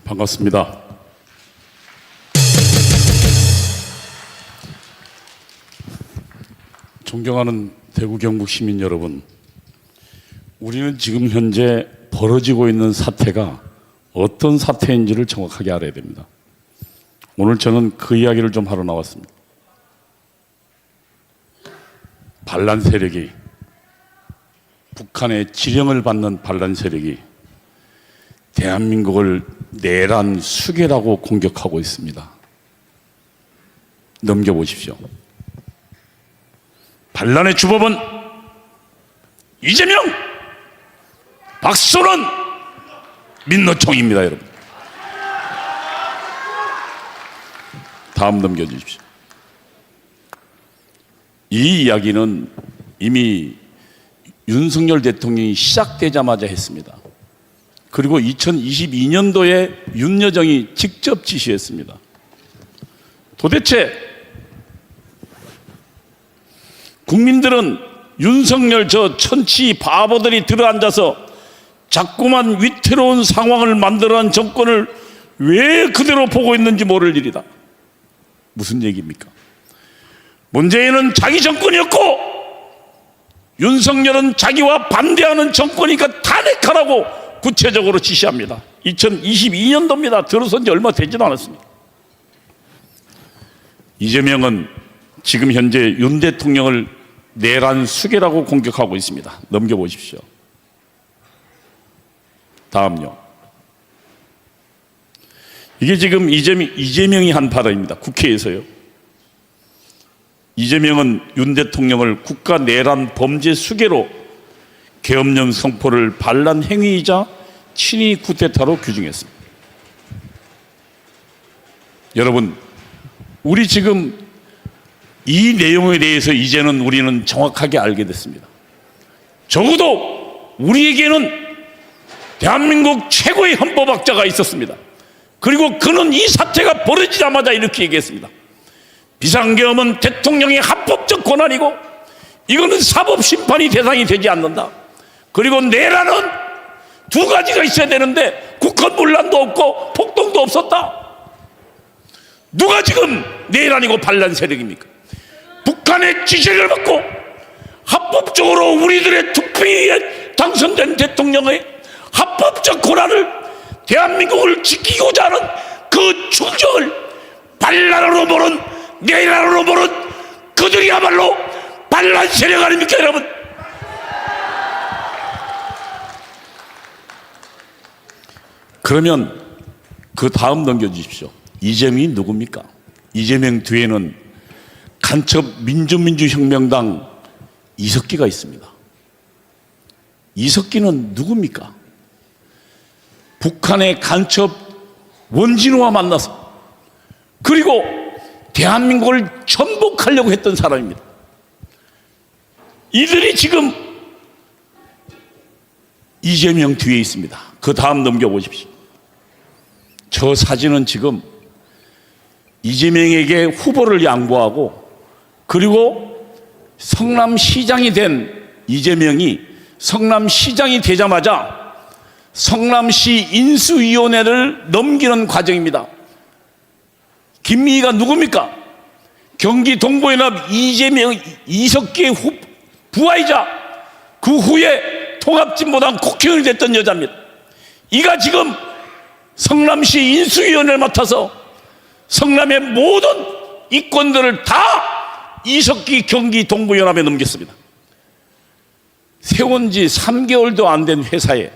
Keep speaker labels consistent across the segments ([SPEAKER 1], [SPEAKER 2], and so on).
[SPEAKER 1] 반갑습니다. 존경하는 대구 경북 시민 여러분, 우리는 지금 현재 벌어지고 있는 사태가 어떤 사태인지를 정확하게 알아야 됩니다. 오늘 저는 그 이야기를 좀 하러 나왔습니다. 반란 세력이, 북한의 지령을 받는 반란 세력이 대한민국을 내란 수괴라고 공격하고 있습니다. 넘겨보십시오. 반란의 주범은 이재명, 박선원, 민노총입니다, 여러분. 다음 넘겨주십시오. 이 이야기는 이미 윤석열 대통령이 시작되자마자 했습니다. 그리고 2022년도에 윤여정이 직접 지시했습니다. 도대체 국민들은 윤석열 저 천치 바보들이 들어앉아서 자꾸만 위태로운 상황을 만들어낸 정권을 왜 그대로 보고 있는지 모를 일이다. 무슨 얘기입니까? 문재인은 자기 정권이었고 윤석열은 자기와 반대하는 정권이니까 탄핵하라고 구체적으로 지시합니다. 2022년도입니다. 들어선 지 얼마 되지도 않았습니다. 이재명은 지금 현재 윤 대통령을 내란 수괴라고 공격하고 있습니다. 넘겨보십시오. 다음요. 이게 지금 이재명이 한 발언입니다. 국회에서요. 이재명은 윤 대통령을 국가 내란 범죄 수괴로 계엄령 선포를 반란 행위이자 친위 쿠데타로 규정했습니다. 여러분, 우리 지금 이 내용에 대해서 이제는 우리는 정확하게 알게 됐습니다. 적어도 우리에게는 대한민국 최고의 헌법학자가 있었습니다. 그리고 그는 이 사태가 벌어지자마자 이렇게 얘기했습니다. 비상계엄은 대통령의 합법적 권한이고 이거는 사법심판이 대상이 되지 않는다. 그리고 내란은 두 가지가 있어야 되는데 국헌문란도 없고 폭동도 없었다. 누가 지금 내란이고 반란 세력입니까? 북한의 지시를 받고 합법적으로 우리들의 투표에 당선된 대통령의 합법적 권한을 대한민국을 지키고자 하는 그 충정을 반란으로 보는, 내란으로 보는 그들이야말로 반란 세력 아닙니까, 여러분? 그러면 그 다음 넘겨주십시오. 이재명이 누굽니까? 이재명 뒤에는 간첩 민주민주혁명당 이석기가 있습니다. 이석기는 누굽니까? 북한의 간첩 원진우와 만나서 그리고 대한민국을 전복하려고 했던 사람입니다. 이들이 지금 이재명 뒤에 있습니다. 그 다음 넘겨보십시오. 저 사진은 지금 이재명에게 후보를 양보하고 그리고 성남시장이 된 이재명이 성남시장이 되자마자 성남시 인수위원회를 넘기는 과정입니다. 김미희가 누굽니까? 경기 동부연합 이석기의 부하이자 그 후에 통합진보당 국회의원이 됐던 여자입니다. 이가 지금 성남시 인수위원회를 맡아서 성남의 모든 이권들을 다 이석기 경기 동부연합에 넘겼습니다. 세운 지 3개월도 안 된 회사에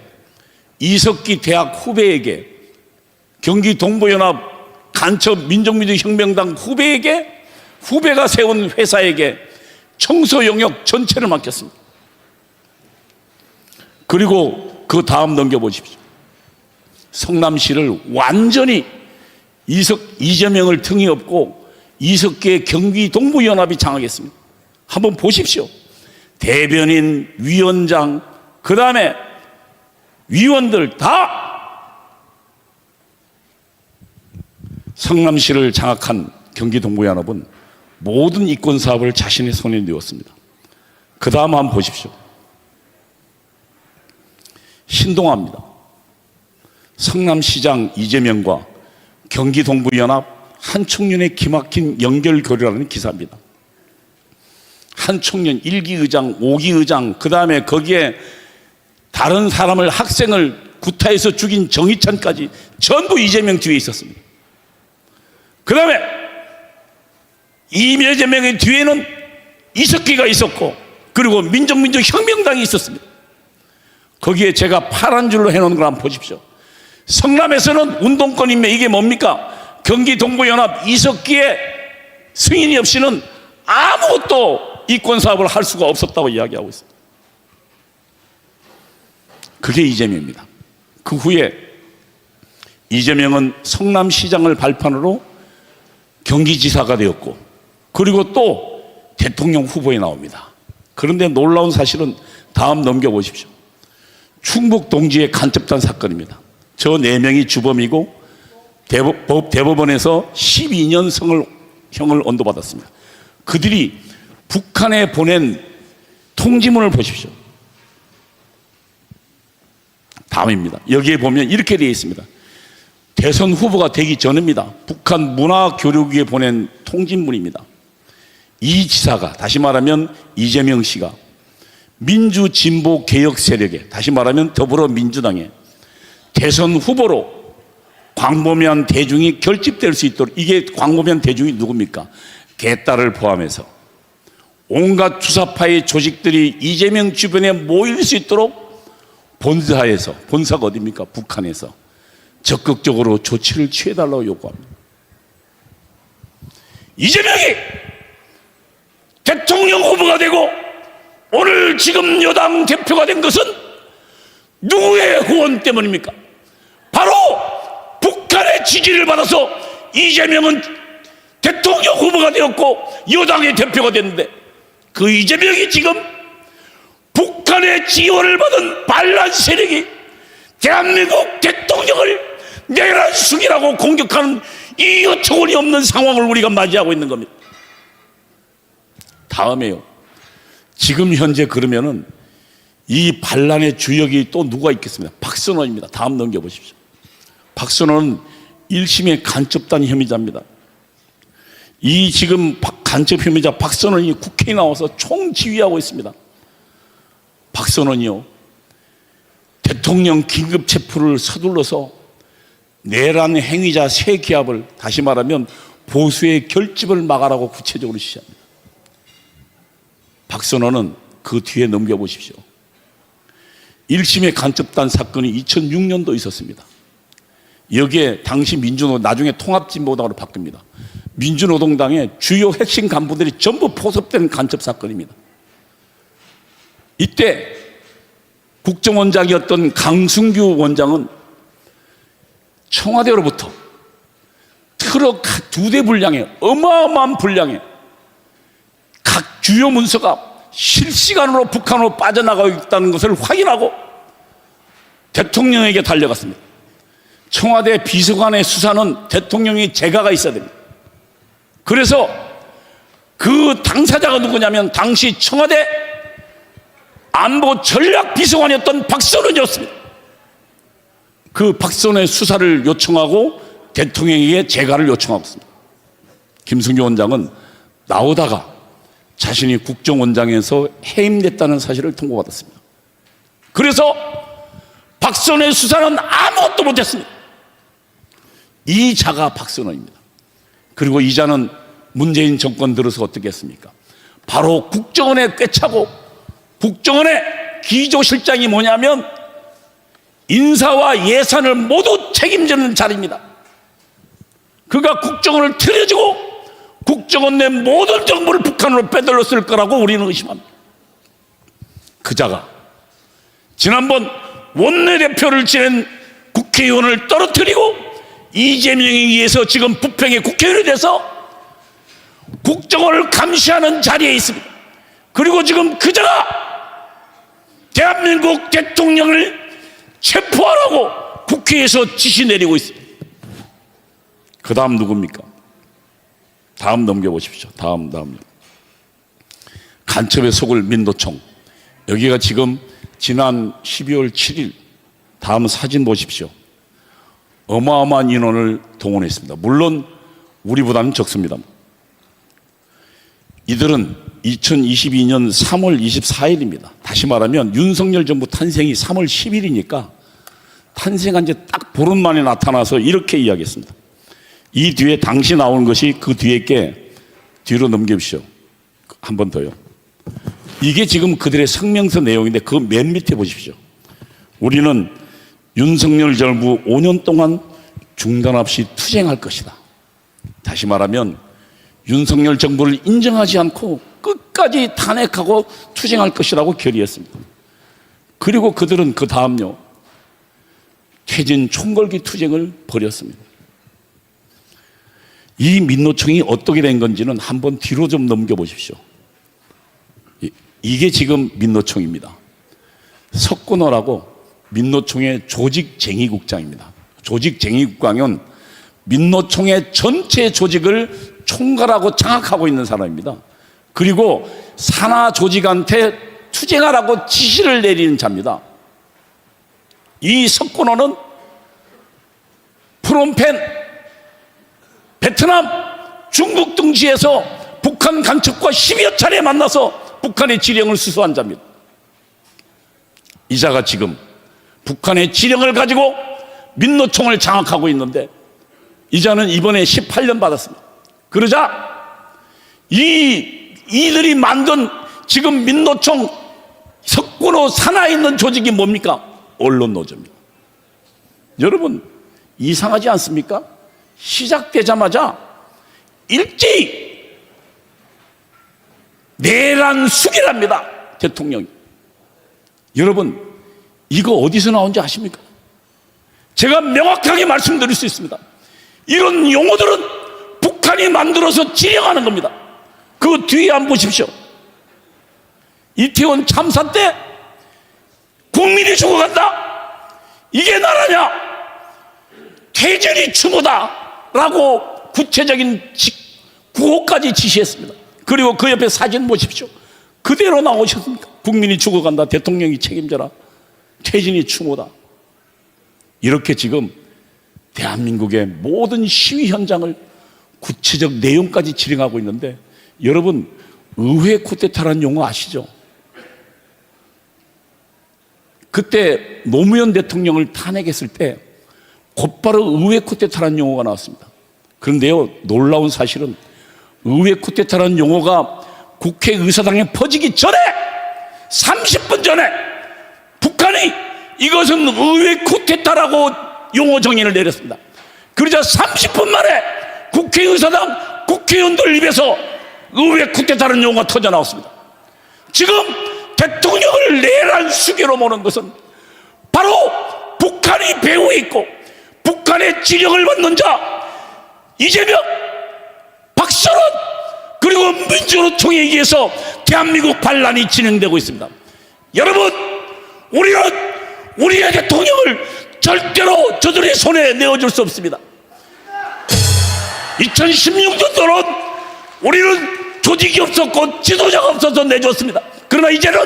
[SPEAKER 1] 이석기 대학 후배에게, 경기 동부연합 간첩 민족민주혁명당 후배에게, 후배가 세운 회사에게 청소 영역 전체를 맡겼습니다. 그리고 그 다음 넘겨보십시오. 성남시를 완전히 이재명을 등에 업고 이석기의 경기 동부연합이 장악했습니다. 한번 보십시오. 대변인, 위원장, 그 다음에 위원들 다 성남시를 장악한 경기 동부연합은 모든 이권 사업을 자신의 손에 넣었습니다. 그 다음 한번 보십시오. 신동아입니다. 성남시장 이재명과 경기동부연합 한 청년의 기막힌 연결고리라는 기사입니다. 한 청년 1기 의장, 5기 의장, 그 다음에 거기에 다른 사람을 학생을 구타해서 죽인 정의찬까지 전부 이재명 뒤에 있었습니다. 그 다음에 이재명의 뒤에는 이석기가 있었고, 그리고 민족민주혁명당이 있었습니다. 거기에 제가 파란 줄로 해놓은 걸 한번 보십시오. 성남에서는 운동권이면 이게 뭡니까? 경기 동부연합 이석기의 승인이 없이는 아무것도 이권 사업을 할 수가 없었다고 이야기하고 있습니다. 그게 이재명입니다. 그 후에 이재명은 성남시장을 발판으로 경기지사가 되었고, 그리고 또 대통령 후보에 나옵니다. 그런데 놀라운 사실은 다음 넘겨보십시오. 충북 동지의 간첩단 사건입니다. 저 4명이 주범이고 대법원에서 12년 형을 언도받았습니다. 그들이 북한에 보낸 통지문을 보십시오. 다음입니다. 여기에 보면 이렇게 되어 있습니다. 대선 후보가 되기 전입니다. 북한 문화교류국에 보낸 통지문입니다. 이 지사가, 다시 말하면 이재명 씨가 민주진보개혁 세력에, 다시 말하면 더불어민주당에 대선 후보로 광범위한 대중이 결집될 수 있도록, 이게 광범위한 대중이 누굽니까? 개딸을 포함해서 온갖 주사파의 조직들이 이재명 주변에 모일 수 있도록 본사에서, 본사가 어디입니까? 북한에서 적극적으로 조치를 취해달라고 요구합니다. 이재명이 대통령 후보가 되고 오늘 지금 여당 대표가 된 것은 누구의 후원 때문입니까? 바로 북한의 지지를 받아서 이재명은 대통령 후보가 되었고 여당의 대표가 됐는데, 그 이재명이 지금 북한의 지원을 받은 반란 세력이 대한민국 대통령을 내란 숙이라고 공격하는 이 어처구니 없는 상황을 우리가 맞이하고 있는 겁니다. 다음에요. 지금 현재 그러면은 이 반란의 주역이 또 누가 있겠습니까? 박선원입니다. 다음 넘겨보십시오. 박선원은 1심의 간첩단 혐의자입니다. 이 지금 간첩 혐의자 박선원이 국회에 나와서 총지휘하고 있습니다. 박선원이요, 대통령 긴급 체포를 서둘러서 내란 행위자 세 기합을, 다시 말하면 보수의 결집을 막아라고 구체적으로 지시합니다. 박선원은 그 뒤에 넘겨보십시오. 1심의 간첩단 사건이 2006년도 있었습니다. 여기에 당시 민주노동, 나중에 통합진보당으로 바뀝니다. 민주노동당의 주요 핵심 간부들이 전부 포섭된 간첩 사건입니다. 이때 국정원장이었던 강승규 원장은 청와대로부터 트럭 2대 분량의 어마어마한 분량의 각 주요 문서가 실시간으로 북한으로 빠져나가고 있다는 것을 확인하고 대통령에게 달려갔습니다. 청와대 비서관의 수사는 대통령이 재가가 있어야 됩니다. 그래서 그 당사자가 누구냐면 당시 청와대 안보 전략 비서관이었던 박선원이었습니다. 그 박선원의 수사를 요청하고 대통령에게 재가를 요청하고 있습니다. 김승규 원장은 나오다가 자신이 국정원장에서 해임됐다는 사실을 통보받았습니다. 그래서 박선원의 수사는 아무것도 못했습니다. 이 자가 박선원입니다. 그리고 이 자는 문재인 정권 들어서 어떻게 했습니까? 바로 국정원에 꿰차고, 국정원의 기조실장이 뭐냐면 인사와 예산을 모두 책임지는 자리입니다. 그가 국정원을 틀어주고 국정원 내 모든 정보를 북한으로 빼돌렸을 거라고 우리는 의심합니다. 그 자가 지난번 원내대표를 지낸 국회의원을 떨어뜨리고 이재명에 의해서 지금 부평의 국회의원이 돼서 국정원을 감시하는 자리에 있습니다. 그리고 지금 그 자가 대한민국 대통령을 체포하라고 국회에서 지시 내리고 있습니다. 그 다음 누굽니까? 다음 넘겨보십시오. 다음요. 간첩에 속을 민노총. 여기가 지금 지난 12월 7일, 다음 사진 보십시오. 어마어마한 인원을 동원했습니다. 물론 우리보다는 적습니다. 이들은 2022년 3월 24일입니다. 다시 말하면 윤석열 정부 탄생이 3월 10일이니까 탄생한 지 딱 보름 만에 나타나서 이렇게 이야기했습니다. 이 뒤에 당시 나오는 것이 그 뒤에 게 뒤로 넘겨주시오. 한 번 더요. 이게 지금 그들의 성명서 내용인데 그 맨 밑에 보십시오. 우리는 윤석열 정부 5년 동안 중단 없이 투쟁할 것이다. 다시 말하면 윤석열 정부를 인정하지 않고 끝까지 탄핵하고 투쟁할 것이라고 결의했습니다. 그리고 그들은 그 다음요, 퇴진 총궐기 투쟁을 벌였습니다. 이 민노총이 어떻게 된 건지는 한번 뒤로 좀 넘겨보십시오. 이게 지금 민노총입니다. 석군호라고 민노총의 조직쟁의국장입니다. 조직쟁의국장은 민노총의 전체 조직을 총괄하고 장악하고 있는 사람입니다. 그리고 산하 조직한테 투쟁하라고 지시를 내리는 자입니다. 이 석군호는 프놈펜, 베트남, 중국 등지에서 북한 간첩과 10여 차례 만나서 북한의 지령을 수수한 자입니다. 이 자가 지금 북한의 지령을 가지고 민노총을 장악하고 있는데 이 자는 이번에 18년 받았습니다. 그러자 이들이 만든 지금 민노총 석군호 산하에 있는 조직이 뭡니까? 언론노조입니다. 여러분 이상하지 않습니까? 시작되자마자 일제히 내란 숙이랍니다. 대통령이. 여러분 이거 어디서 나온지 아십니까? 제가 명확하게 말씀드릴 수 있습니다. 이런 용어들은 북한이 만들어서 지령하는 겁니다. 그 뒤에 한번 보십시오. 이태원 참사 때 국민이 죽어간다, 이게 나라냐, 퇴진이 추모다 라고 구체적인 구호까지 지시했습니다. 그리고 그 옆에 사진 보십시오. 그대로 나오셨습니까? 국민이 죽어간다, 대통령이 책임져라, 퇴진이 추모다. 이렇게 지금 대한민국의 모든 시위 현장을 구체적 내용까지 지령하고 있는데, 여러분 의회 쿠데타라는 용어 아시죠? 그때 노무현 대통령을 탄핵했을 때 곧바로 의회 쿠데타라는 용어가 나왔습니다. 그런데요, 놀라운 사실은 의회 쿠데타라는 용어가 국회의사당에 퍼지기 전에 30분 전에 북한이 이것은 의회 쿠데타라고 용어 정의를 내렸습니다. 그러자 30분 만에 국회의사당 국회의원들 입에서 의회 쿠데타라는 용어가 터져 나왔습니다. 지금 대통령을 내란 수계로 모는 것은 바로 북한이 배후에 있고 북한의 지령을 받는 자 이재명, 박선원, 그리고 민주노총에 의해서 대한민국 반란이 진행되고 있습니다. 여러분, 우리는 우리의 대통령을 절대로 저들의 손에 내어줄 수 없습니다. 2016년도는 우리는 조직이 없었고 지도자가 없어서 내줬습니다. 그러나 이제는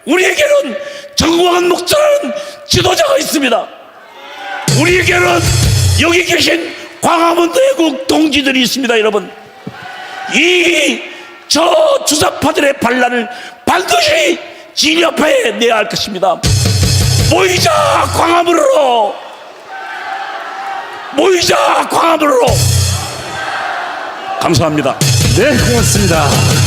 [SPEAKER 1] 우리에게는 정광훈 목사라는 지도자가 있습니다. 우리에게는 여기 계신 광화문 대국 동지들이 있습니다. 여러분, 저 주사파들의 반란을 반드시 진압해 내야 할 것입니다. 모이자 광화문으로, 모이자 광화문으로. 감사합니다.
[SPEAKER 2] 네, 고맙습니다.